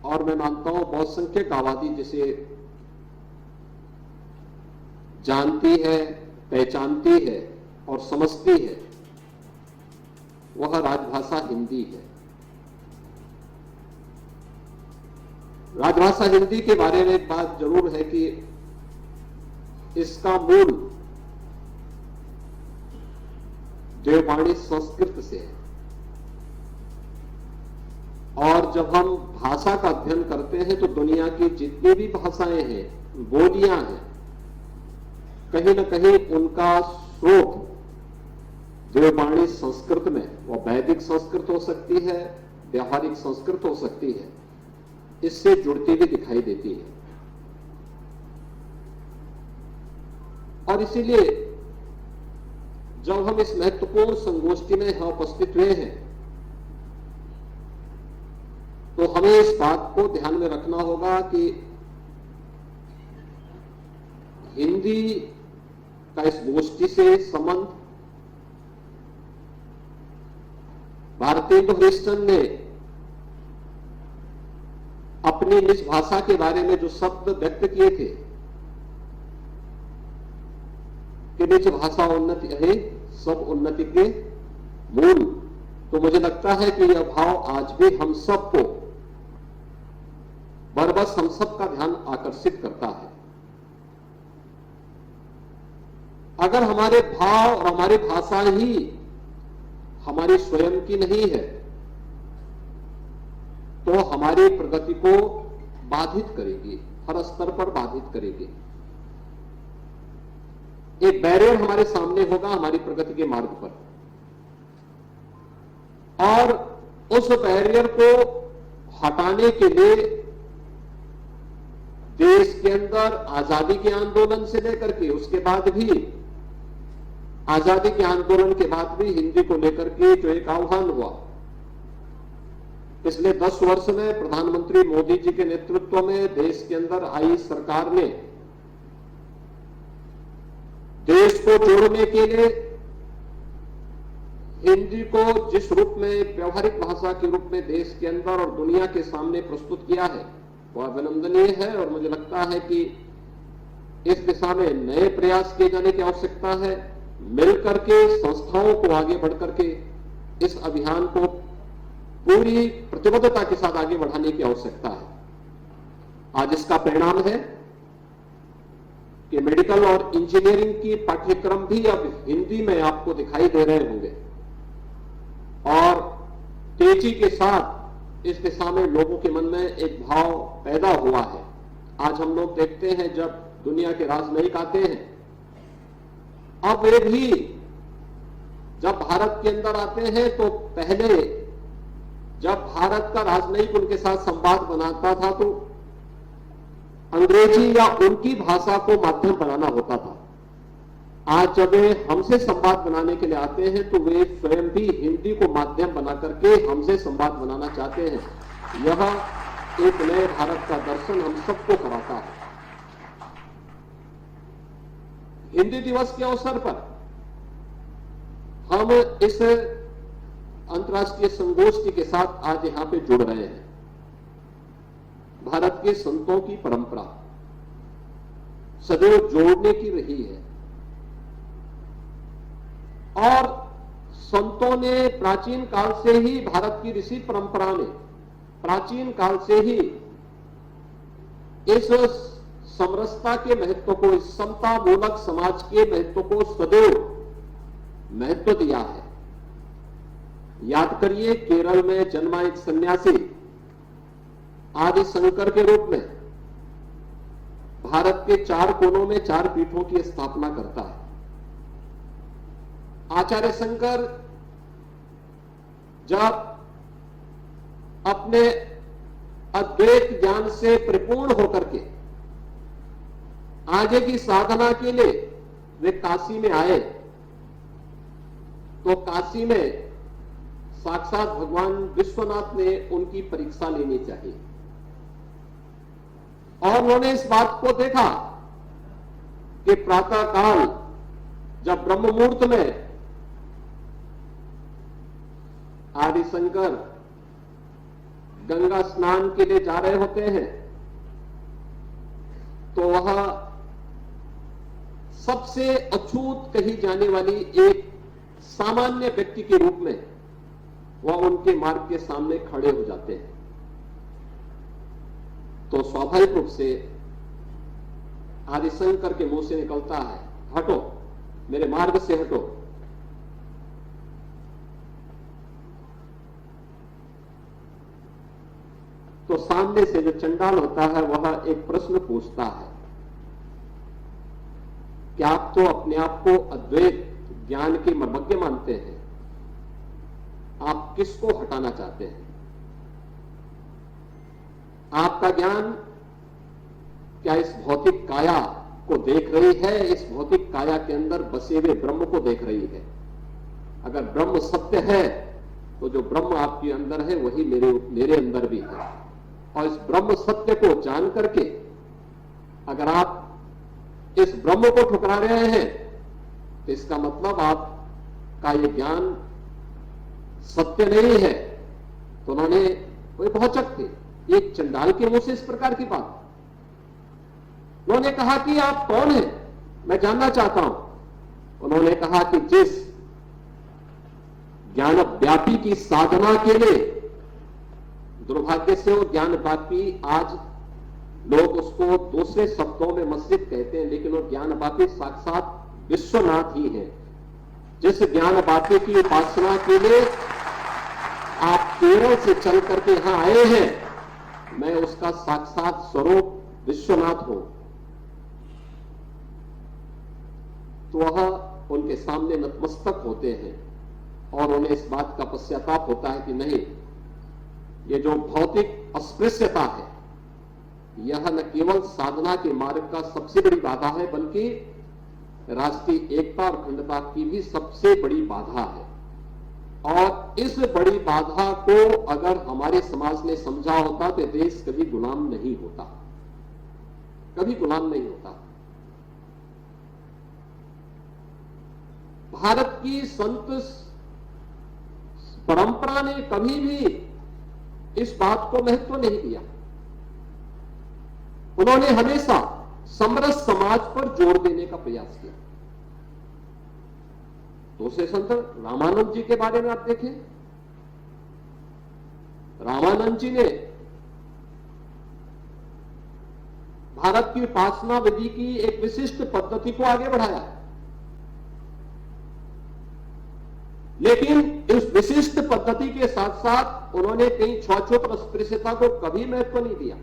और मैं मानता हूं बहुसंख्यक आबादी जिसे जानती है, पहचानती है और समझती है, वह राजभाषा हिंदी है। राजभाषा हिंदी के बारे में एक बात जरूर है कि इसका मूल देववाणी संस्कृत से है, और जब हम भाषा का अध्ययन करते हैं तो दुनिया की जितनी भी भाषाएं हैं, बोलियां हैं, कहीं न कहीं उनका स्रोत देववाणी संस्कृत में, वह वैदिक संस्कृत हो सकती है, व्यावहारिक संस्कृत हो सकती है, इससे जुड़ती हुई दिखाई देती है। और इसीलिए जब हम इस महत्वपूर्ण संगोष्ठी में यहां उपस्थित हुए हैं तो हमें इस बात को ध्यान में रखना होगा कि हिंदी का इस गोष्ठी से संबंध भारतेंदु हरिश्चंद्र ने अपनी निज भाषा के बारे में जो शब्द व्यक्त किए थे कि निज भाषा उन्नति है सब उन्नति के मूल, तो मुझे लगता है कि यह भाव आज भी हम सबको, बरबस हम सबका ध्यान आकर्षित करता है। अगर हमारे भाव और हमारी भाषा ही हमारी स्वयं की नहीं है तो हमारी प्रगति को बाधित करेगी, हर स्तर पर बाधित करेगी। एक बैरियर हमारे सामने होगा हमारी प्रगति के मार्ग पर, और उस बैरियर को हटाने के लिए देश के अंदर आजादी के आंदोलन से लेकर के उसके बाद भी, आजादी के आंदोलन के बाद भी हिंदी को लेकर के जो एक आह्वान हुआ, पिछले 10 वर्ष में प्रधानमंत्री मोदी जी के नेतृत्व में देश के अंदर आई सरकार ने देश को जोड़ने के लिए हिंदी को जिस रूप में एक व्यवहारिक भाषा के रूप में देश के अंदर और दुनिया के सामने प्रस्तुत किया है वह अभिनंदनीय है। और मुझे लगता है कि इस दिशा में नए प्रयास किए जाने की आवश्यकता है। मिलकर के संस्थाओं को आगे बढ़कर के इस अभियान को पूरी प्रतिबद्धता के साथ आगे बढ़ाने की आवश्यकता है। आज इसका परिणाम है कि मेडिकल और इंजीनियरिंग की पाठ्यक्रम भी अब हिंदी में आपको दिखाई दे रहे होंगे, और तेजी के साथ इस दिशा में लोगों के मन में एक भाव पैदा हुआ है। आज हम लोग देखते हैं जब दुनिया के राजनयिक आते हैं, अब वे भी जब भारत के अंदर आते हैं तो पहले जब भारत का राजनयिक उनके साथ संवाद बनाता था तो अंग्रेजी या उनकी भाषा को माध्यम बनाना होता था। आज जब वे हमसे संवाद बनाने के लिए आते हैं तो वे स्वयं भी हिंदी को माध्यम बना करके हमसे संवाद बनाना चाहते हैं। यह एक नए भारत का दर्शन हम सबको कराता है। हिंदी दिवस के अवसर पर हम इस अंतर्राष्ट्रीय संगोष्ठी के साथ आज यहां पे जुड़ रहे हैं। भारत के संतों की परंपरा सदैव जोड़ने की रही है, और संतों ने प्राचीन काल से ही, भारत की ऋषि परंपरा ने प्राचीन काल से ही इस समरसता के महत्व को, इस समता मूलक समाज के महत्व को सदैव महत्व दिया है। याद करिए, केरल में जन्मा एक सन्यासी आदि शंकर के रूप में भारत के 4 कोनों में 4 पीठों की स्थापना करता है। आचार्य शंकर जब अपने अद्वैत ज्ञान से परिपूर्ण होकर के आगे की साधना के लिए वे काशी में आए, तो काशी में साक्षात भगवान विश्वनाथ ने उनकी परीक्षा लेनी चाहिए, और उन्होंने इस बात को देखा कि प्रातः काल जब ब्रह्म मुहूर्त में आदि शंकर गंगा स्नान के लिए जा रहे होते हैं तो वह सबसे अछूत कही जाने वाली एक सामान्य व्यक्ति के रूप में वह उनके मार्ग के सामने खड़े हो जाते हैं। तो स्वाभाविक रूप से आदिशंकर के मुंह से निकलता है, हटो, मेरे मार्ग से हटो। तो सामने से जो चंडाल होता है वह एक प्रश्न पूछता है कि आप तो अपने आप को अद्वैत ज्ञान के मर्मज्ञ मानते हैं, आप किसको हटाना चाहते हैं? आपका ज्ञान क्या इस भौतिक काया को देख रही है, इस भौतिक काया के अंदर बसे हुए ब्रह्म को देख रही है? अगर ब्रह्म सत्य है तो जो ब्रह्म आपके अंदर है वही मेरे अंदर भी है। और इस ब्रह्म सत्य को जान करके अगर आप इस ब्रह्म को ठुकरा रहे हैं तो इसका मतलब आपका ये ज्ञान सत्य नहीं है। तो उन्होंने कोई भौचक थे, एक चंडाल के मुंह से इस प्रकार की बात। उन्होंने कहा कि आप कौन हैं, मैं जानना चाहता हूं। उन्होंने कहा कि जिस ज्ञान व्यापी की साधना के लिए, दुर्भाग्य से वो ज्ञान व्यापी आज लोग उसको दूसरे शब्दों में मस्जिद कहते हैं, लेकिन वो ज्ञान व्यापी साक्षात विश्वनाथ ही है। जिस ज्ञान व्यापी की उपासना के लिए आप केरल से चल करके यहां आए हैं, मैं उसका साक्षात स्वरूप विश्वनाथ हूं। तो वह उनके सामने नतमस्तक होते हैं और उन्हें इस बात का पश्चाताप होता है कि नहीं, ये जो भौतिक अस्पृश्यता है यह न केवल साधना के मार्ग का सबसे बड़ी बाधा है, बल्कि राष्ट्रीय एकता और अखंडता की भी सबसे बड़ी बाधा है। और इस बड़ी बाधा को अगर हमारे समाज ने समझा होता तो देश कभी गुलाम नहीं होता, कभी गुलाम नहीं होता। भारत की संत परंपरा ने कभी भी इस बात को महत्व नहीं दिया। उन्होंने हमेशा समरस समाज पर जोर देने का प्रयास किया। दूसरे संत रामानंद जी के बारे में आप देखें, रामानंद जी ने भारत की उपासना विधि की एक विशिष्ट पद्धति को आगे बढ़ाया, लेकिन इस विशिष्ट पद्धति के साथ साथ उन्होंने कहीं छुआछूत और अस्पृश्यता को कभी महत्व नहीं दिया।